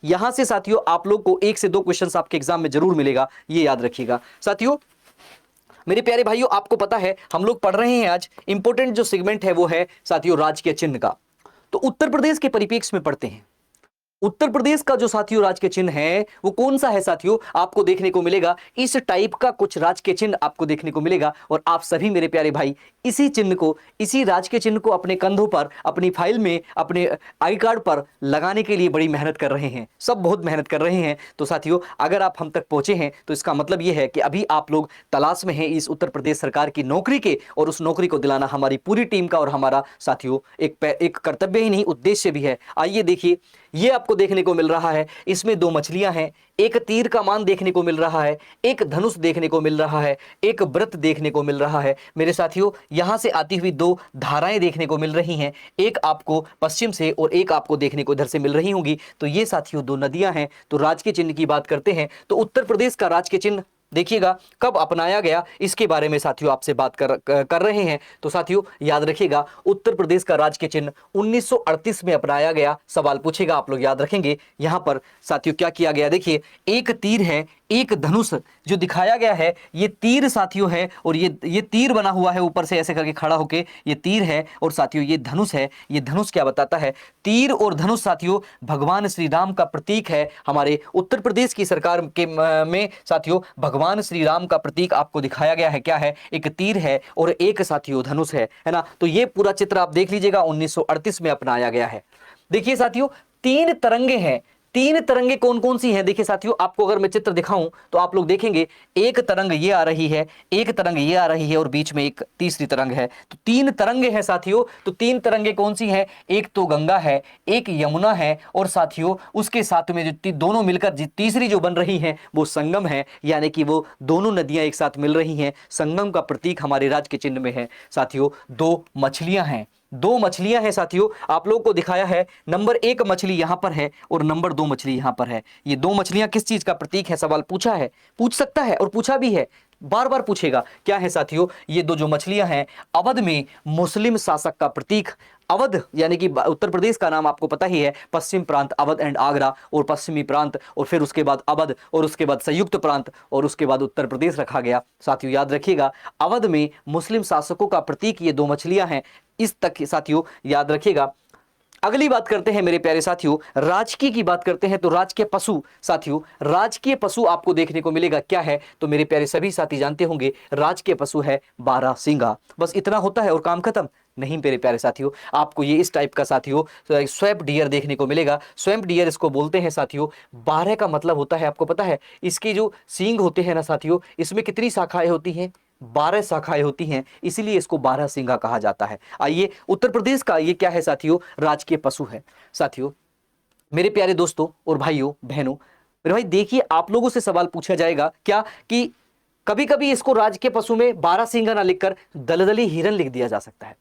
यहां से साथियों आप लोग को 1 से 2 क्वेश्चंस आपके एग्जाम में जरूर मिलेगा, ये याद रखिएगा। साथियों मेरे प्यारे भाइयों, आपको पता है हम लोग पढ़ रहे हैं आज इंपॉर्टेंट जो सेगमेंट है वो है साथियों राजकीय चिन्ह का। तो उत्तर प्रदेश के परिप्रेक्ष्य में पढ़ते हैं। उत्तर प्रदेश का जो साथियों राजकीय चिन्ह है वो कौन सा है साथियों, आपको देखने को मिलेगा इस टाइप का कुछ राजकीय चिन्ह आपको देखने को मिलेगा। और आप सभी मेरे प्यारे भाई इसी चिन्ह को, इसी राजकीय चिन्ह को अपने कंधों पर, अपनी फाइल में, अपने आई कार्ड पर लगाने के लिए बड़ी मेहनत कर रहे हैं, सब बहुत मेहनत कर रहे हैं। तो साथियों अगर आप हम तक पहुंचे हैं तो इसका मतलब यह है कि अभी आप लोग तलाश में हैं इस उत्तर प्रदेश सरकार की नौकरी के, और उस नौकरी को दिलाना हमारी पूरी टीम का और हमारा साथियों एक कर्तव्य ही नहीं उद्देश्य भी है। आइए देखिए, ये आपको देखने को मिल रहा है, इसमें 2 मछलियां हैं, एक तीर का मान देखने को मिल रहा है, एक धनुष देखने को मिल रहा है, एक व्रत देखने को मिल रहा है। मेरे साथियों यहां से आती हुई 2 धाराएं देखने को मिल रही हैं, एक आपको पश्चिम से और एक आपको देखने को इधर से मिल रही होंगी। तो ये साथियों 2 नदियां हैं। तो राजकीय चिन्ह की बात करते हैं तो उत्तर प्रदेश का राजकीय चिन्ह देखिएगा कब अपनाया गया, इसके बारे में साथियों आपसे बात कर रहे हैं। तो साथियों याद रखिएगा उत्तर प्रदेश का राजकीय चिन्ह 1938 में अपनाया गया। सवाल पूछेगा, आप लोग याद रखेंगे। यहां पर साथियों क्या किया गया, देखिए एक तीर है, एक धनुष जो दिखाया गया है, ये तीर साथियों है, और ये तीर बना हुआ है ऊपर से ऐसे करके खड़ा होके, ये तीर है, और साथियों ये धनुष है। ये धनुष क्या बताता है, तीर और धनुष साथियों भगवान श्री राम का प्रतीक है। हमारे उत्तर प्रदेश की सरकार के में साथियों भगवान श्री राम का प्रतीक आपको दिखाया गया है, क्या है, एक तीर है और एक साथियों धनुष है ना। तो ये पूरा चित्र आप देख लीजिएगा, 1938 में अपनाया गया है। देखिए साथियों 3 तरंगे हैं, 3 तरंगे कौन कौन सी हैं, देखिए साथियों आपको अगर मैं चित्र दिखाऊं तो आप लोग देखेंगे एक तरंग ये आ रही है, एक तरंग ये आ रही है, और बीच में एक तीसरी तरंग है। तो 3 तरंगे हैं साथियों। तो 3 तरंगे कौन सी हैं, एक तो गंगा है, एक यमुना है, और साथियों उसके साथ में जो दोनों मिलकर तीसरी जो बन रही है वो संगम है, यानी कि वो दोनों नदियां एक साथ मिल रही हैं। संगम का प्रतीक हमारे राज्य के चिन्ह में है साथियों। 2 मछलियां हैं, 2 मछलियां हैं साथियों, आप लोगों को दिखाया है। नंबर 1 मछली यहां पर है और नंबर 2 मछली यहां पर है। ये 2 मछलियां किस चीज का प्रतीक है, सवाल पूछा है, पूछ सकता है और पूछा भी है, बार बार पूछेगा। क्या है साथियों, ये 2 जो मछलियां हैं अवध में मुस्लिम शासक का प्रतीक। अवध यानी कि उत्तर प्रदेश का नाम आपको पता ही है, पश्चिम प्रांत अवध एंड आगरा, और पश्चिमी प्रांत, और फिर उसके बाद अवध, और उसके बाद संयुक्त प्रांत, और उसके बाद उत्तर प्रदेश रखा गया। साथियों याद रखिएगा अवध में मुस्लिम शासकों का प्रतीक ये 2 मछलियां हैं। इस तक साथियों याद रखिएगा। अगली बात करते हैं मेरे प्यारे साथियों, राजकीय की बात करते हैं। तो राजकीय पशु साथियों, राजकीय पशु आपको देखने को मिलेगा, क्या है, तो मेरे प्यारे सभी साथी जानते होंगे राजकीय पशु है बारहसिंगा। बस इतना होता है और काम खत्म नहीं मेरे प्यारे साथियों। आपको ये इस टाइप का साथियों स्वैप डियर देखने को मिलेगा। स्वैप डियर इसको बोलते हैं साथियों। 12 का मतलब होता है, आपको पता है इसके जो सींग होते हैं ना साथियों, इसमें कितनी शाखाएं होती हैं, 12 शाखाएं होती हैं, इसीलिए इसको बारहसिंगा कहा जाता है। आइए उत्तर प्रदेश का ये क्या है साथियों, राजकीय पशु है। साथियों मेरे प्यारे दोस्तों और भाइयों बहनों, मेरे भाई देखिए आप लोगों से सवाल पूछा जाएगा क्या कि कभी कभी इसको राजकीय पशु में बारहसिंगा ना लिखकर दलदली हिरन लिख दिया जा सकता है,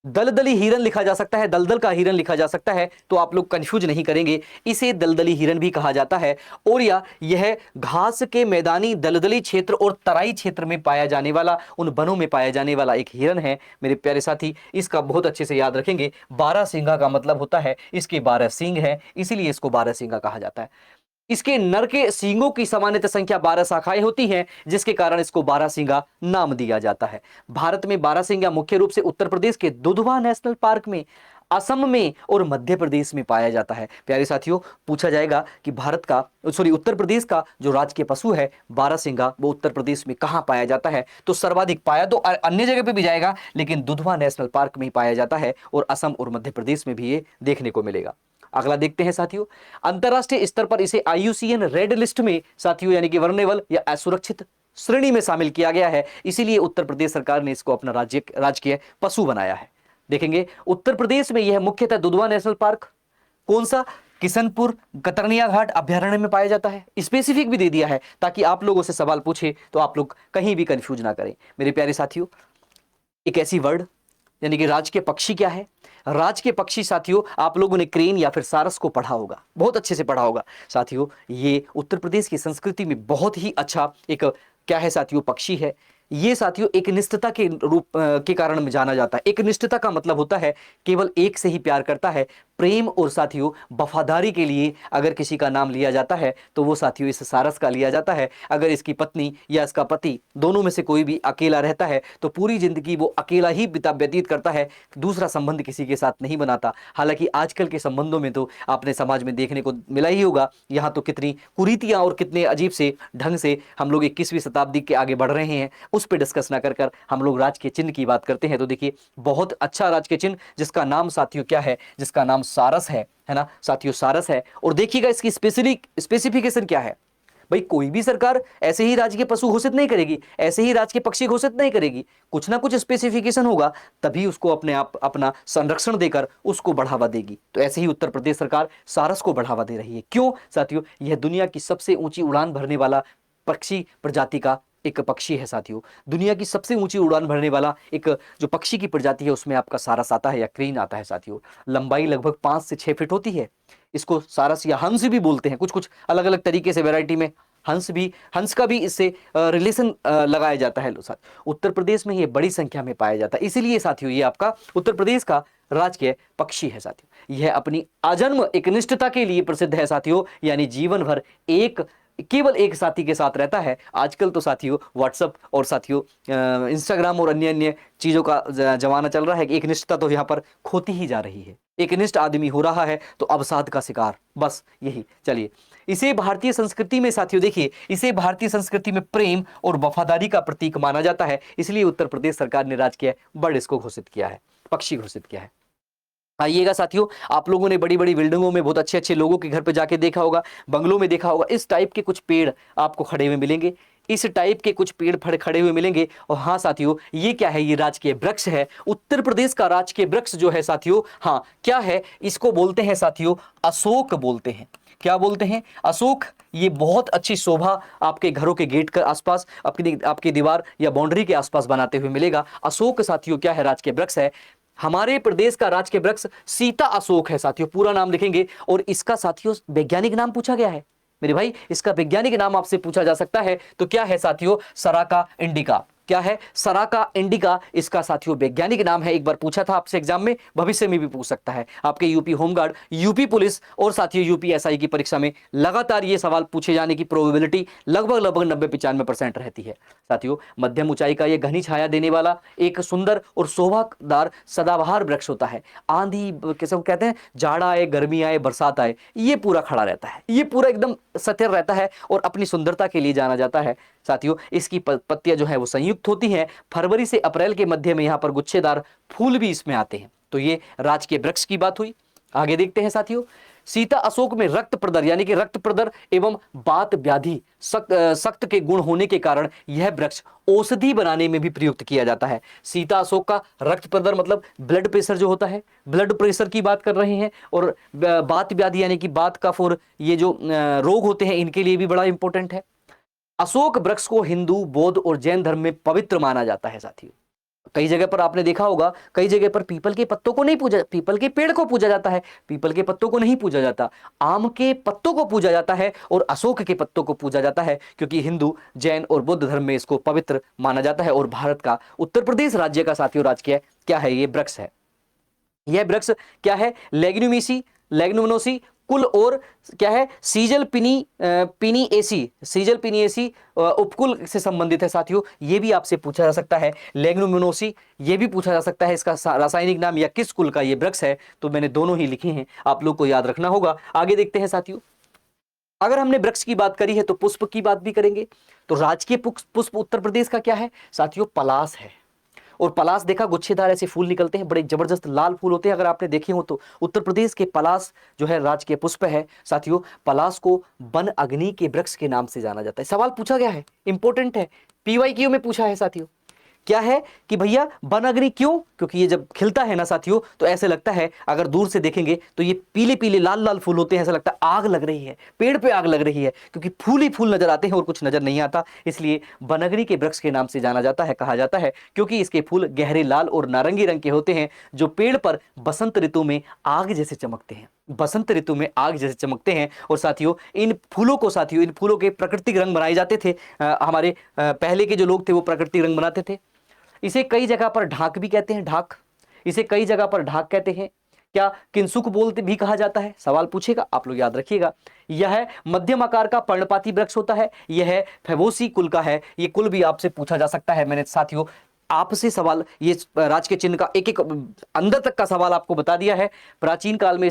दलदली हिरन लिखा जा सकता है, दलदल का हिरन लिखा जा सकता है। तो आप लोग कंफ्यूज नहीं करेंगे, इसे दलदली हिरन भी कहा जाता है। और यह घास के मैदानी दलदली क्षेत्र और तराई क्षेत्र में पाया जाने वाला, उन वनों में पाया जाने वाला एक हिरन है मेरे प्यारे साथी। इसका बहुत अच्छे से याद रखेंगे, बारहसिंगा का मतलब होता है इसके 12 सींग हैं, इसीलिए इसको बारहसिंगा कहा जाता है। इसके नर के सींगों की सामान्यतः संख्या 12 शाखाएं होती हैं, जिसके कारण इसको बारहसिंगा नाम दिया जाता है। भारत में बारहसिंगा मुख्य रूप से उत्तर प्रदेश के दुधवा नेशनल पार्क में, असम में और मध्य प्रदेश में पाया जाता है। प्यारे साथियों पूछा जाएगा कि उत्तर प्रदेश का जो राजकीय पशु है बारहसिंगा, वो उत्तर प्रदेश में कहां पाया जाता है, तो सर्वाधिक पाया तो अन्य जगह पे भी जाएगा, लेकिन दुधवा नेशनल पार्क में ही पाया जाता है, और असम और मध्य प्रदेश में भी ये देखने को मिलेगा। अगला देखते हैं साथियों, अंतरराष्ट्रीय स्तर पर इसे IUCN रेड लिस्ट में साथियों यानी कि वर्नेबल या असुरक्षित श्रेणी में शामिल किया गया है, इसीलिए उत्तर प्रदेश सरकार ने इसको अपना राजकीय पशु बनाया है। देखेंगे उत्तर प्रदेश में यह मुख्यतः दुधवा नेशनल पार्क, कौन सा, किशनपुर कतरनिया घाट अभ्यारण्य में पाया जाता है। स्पेसिफिक भी दे दिया है ताकि आप लोगों से सवाल पूछे तो आप लोग कहीं भी कंफ्यूज ना करें। मेरे प्यारे साथियों एक ऐसी वर्ड यानी कि राजकीय पक्षी क्या है, राजकीय पक्षी साथियों आप लोगों ने क्रेन या फिर सारस को पढ़ा होगा, बहुत अच्छे से पढ़ा होगा साथियों। ये उत्तर प्रदेश की संस्कृति में बहुत ही अच्छा एक क्या है साथियों, पक्षी है। ये साथियों एकनिष्ठता के रूप के कारण में जाना जाता है। एकनिष्ठता का मतलब होता है केवल एक से ही प्यार करता है। प्रेम और साथियों वफादारी के लिए अगर किसी का नाम लिया जाता है तो वो साथियों इस सारस का लिया जाता है। अगर इसकी पत्नी या इसका पति दोनों में से कोई भी अकेला रहता है तो पूरी जिंदगी वो अकेला ही बिता व्यतीत करता है, दूसरा संबंध किसी के साथ नहीं बनाता। हालांकि आजकल के संबंधों में तो आपने समाज में देखने को मिला ही होगा, यहाँ तो कितनी कुरीतियां और कितने अजीब से ढंग से हम लोग 21वीं शताब्दी के आगे बढ़ रहे हैं, उस पर डिस्कस ना कर कर हम लोग राज के चिन्ह की बात करते हैं। तो देखिए बहुत अच्छा राज के चिन्ह जिसका नाम साथियों क्या है, जिसका नाम सारस है ना साथियों, सारस है। और देखिएगा इसकी स्पेसिफिकेशन क्या है। भाई कोई भी सरकार ऐसे ही राज्य के पशु घोषित नहीं करेगी, ऐसे ही राज्य के पक्षी घोषित नहीं करेगी, कुछ ना कुछ स्पेसिफिकेशन होगा, तभी उसको अपने आप अपना संरक्षण देकर उसको बढ़ावा देगी। तो ऐसे ही उत्तर प्रदेश सरकार सारस को बढ़ावा दे रही है। क्यों साथियों? यह दुनिया की सबसे ऊंची उड़ान भरने वाला पक्षी प्रजाति का एक पक्षी है साथियों। दुनिया की सबसे ऊंची उड़ान भरने वाला एक जो पक्षी की प्रजाति है उसमें आपका सारस आता है या क्रेन आता है साथियों। लंबाई लगभग 5 से 6 फीट होती है। इसको सारस या हंस भी बोलते हैं, कुछ कुछ अलग अलग तरीके से वैरायटी में हंस का भी इससे रिलेशन लगाया जाता है। साथ उत्तर प्रदेश में ये बड़ी संख्या में पाया जाता है, इसीलिए साथियों ये आपका उत्तर प्रदेश का राजकीय पक्षी है साथियों। यह अपनी आजन्म एकनिष्ठता के लिए प्रसिद्ध है साथियों, यानी जीवन भर केवल एक साथी के साथ रहता है। आजकल तो साथियों व्हाट्सएप और साथियों इंस्टाग्राम और अन्य अन्य चीजों का जमाना चल रहा है कि एकनिष्ठता तो यहाँ पर खोती ही जा रही है। एकनिष्ठ आदमी हो रहा है तो अवसाद का शिकार, बस यही। चलिए इसे भारतीय संस्कृति में साथियों देखिए, इसे भारतीय संस्कृति में प्रेम और वफादारी का प्रतीक माना जाता है, इसलिए उत्तर प्रदेश सरकार ने राजकीय बर्ड इसको घोषित किया है, पक्षी घोषित किया है। आइएगा साथियों, आप लोगों ने बड़ी बड़ी बिल्डिंगों में बहुत अच्छे अच्छे लोगों के घर पे जाके देखा होगा, बंगलों में देखा होगा, इस टाइप के कुछ पेड़ आपको खड़े हुए मिलेंगे, इस टाइप के कुछ पेड़ खड़े हुए मिलेंगे। और हाँ साथियों ये क्या है? ये राजकीय वृक्ष है, उत्तर प्रदेश का राजकीय वृक्ष जो है साथियों, हाँ क्या है? इसको बोलते हैं साथियों अशोक बोलते हैं। क्या बोलते हैं? अशोक। ये बहुत अच्छी शोभा आपके घरों के गेट के आसपास, आपकी दीवार या बाउंड्री के आसपास बनाते हुए मिलेगा। अशोक साथियों क्या है? राजकीय वृक्ष है। हमारे प्रदेश का राजकीय वृक्ष सीता अशोक है साथियों, पूरा नाम लिखेंगे। और इसका साथियों वैज्ञानिक नाम पूछा गया है मेरे भाई, इसका वैज्ञानिक नाम आपसे पूछा जा सकता है तो क्या है साथियों? सराका इंडिका। क्या है? सराका इंडिका इसका साथियों वैज्ञानिक नाम है। एक बार पूछा था आपसे एग्जाम में, भविष्य में भी पूछ सकता है। आपके यूपी होमगार्ड, यूपी पुलिस और साथियों यूपीएसआई की परीक्षा में लगातार ये सवाल पूछे जाने की प्रोबेबिलिटी लगभग 90-95% रहती है साथियों। मध्यम ऊंचाई का ये घनी छाया देने वाला एक सुंदर और शोभादार सदाबहार वृक्ष होता है। आंधी कैसे कहते हैं, जाड़ा आए, गर्मी आए, बरसात आए, ये पूरा खड़ा रहता है, ये पूरा एकदम सत्यर रहता है और अपनी सुंदरता के लिए जाना जाता है साथियों। इसकी पत्तियां जो है वो संयुक्त होती हैं। फरवरी से अप्रैल के मध्य में यहाँ पर गुच्छेदार फूल भी इसमें आते हैं। तो ये राजकीय वृक्ष की बात हुई। आगे देखते हैं साथियों, सीता अशोक में रक्त प्रदर यानी कि रक्त प्रदर एवं बात व्याधि सख्त के गुण होने के कारण यह वृक्ष औषधि बनाने में भी प्रयुक्त किया जाता है। सीता अशोक का रक्त प्रदर मतलब ब्लड प्रेशर जो होता है, ब्लड प्रेशर की बात कर रहे हैं। और बात व्याधि यानी कि बात कफ और ये जो रोग होते हैं इनके लिए भी बड़ा इंपॉर्टेंट है। अशोक वृक्ष को हिंदू, बौद्ध और जैन धर्म में पवित्र माना जाता है साथियों। कई जगह पर आपने देखा होगा, कई जगह पर पीपल के पत्तों को नहीं पूजा, पीपल के पेड़ को पूजा जाता है, पीपल के पत्तों को नहीं पूजा जाता, आम के पत्तों को पूजा जाता है और अशोक के पत्तों को पूजा जाता है, क्योंकि हिंदू, जैन और बौद्ध धर्म में इसको पवित्र माना जाता है। और भारत का उत्तर प्रदेश राज्य का साथियों राजकीय क्या है? ये वृक्ष है। यह वृक्ष क्या है? लेग्नुमिनोसी कुल और क्या है? सीजल पिनिएसी उपकुल से संबंधित है साथियों। ये भी आपसे पूछा जा सकता है। लेग्नुमिनोसी ये भी पूछा जा सकता है इसका रासायनिक नाम या किस कुल का ये वृक्ष है। तो मैंने दोनों ही लिखे हैं, आप लोग को याद रखना होगा। आगे देखते हैं साथियों, अगर हमने वृक्ष की बात करी है तो पुष्प की बात भी करेंगे। तो राजकीय पुष्प उत्तर प्रदेश का क्या है साथियों? पलाश है। और पलाश देखा, गुच्छेदार ऐसे फूल निकलते हैं, बड़े जबरदस्त लाल फूल होते हैं, अगर आपने देखे हो तो। उत्तर प्रदेश के पलाश जो है राजकीय पुष्प है साथियों। पलाश को वन अग्नि के वृक्ष के नाम से जाना जाता है। सवाल पूछा गया है, इंपॉर्टेंट है, पीवाईक्यू में पूछा है साथियों। क्या है कि भैया वन अग्नि क्यों? क्योंकि ये जब खिलता है ना साथियों तो ऐसे लगता है, अगर दूर से देखेंगे तो ये पीले पीले लाल लाल फूल होते हैं, ऐसा लगता है आग लग रही है, पेड़ पे आग लग रही है, क्योंकि फूल ही फूल नजर आते हैं और कुछ नजर नहीं आता। इसलिए वन अग्नि के वृक्ष के नाम से जाना जाता है, कहा जाता है, क्योंकि इसके फूल गहरे लाल और नारंगी रंग के होते हैं जो पेड़ पर बसंत ऋतु में आग जैसे चमकते हैं। बसंत ऋतु में आग जैसे चमकते हैं। और साथियों इन फूलों को, साथियों इन फूलों के प्राकृतिक रंग बनाए जाते थे। हमारे पहले के जो लोग थे वो प्राकृतिक रंग बनाते थे। इसे कई जगह पर ढाक भी कहते हैं, ढाक, इसे कई जगह पर ढाक कहते हैं। क्या किंसुक बोलते भी कहा जाता है, सवाल पूछेगा, आप लोग याद रखिएगा। यह मध्यम आकार का पर्णपाती वृक्ष होता है, यह फेबोसी कुल का है। ये कुल भी आपसे पूछा जा सकता है। मैंने साथियों आपसे सवाल, ये राज के चिन्ह का एक एक अंदर तक का सवाल आपको बता दिया है। प्राचीन काल में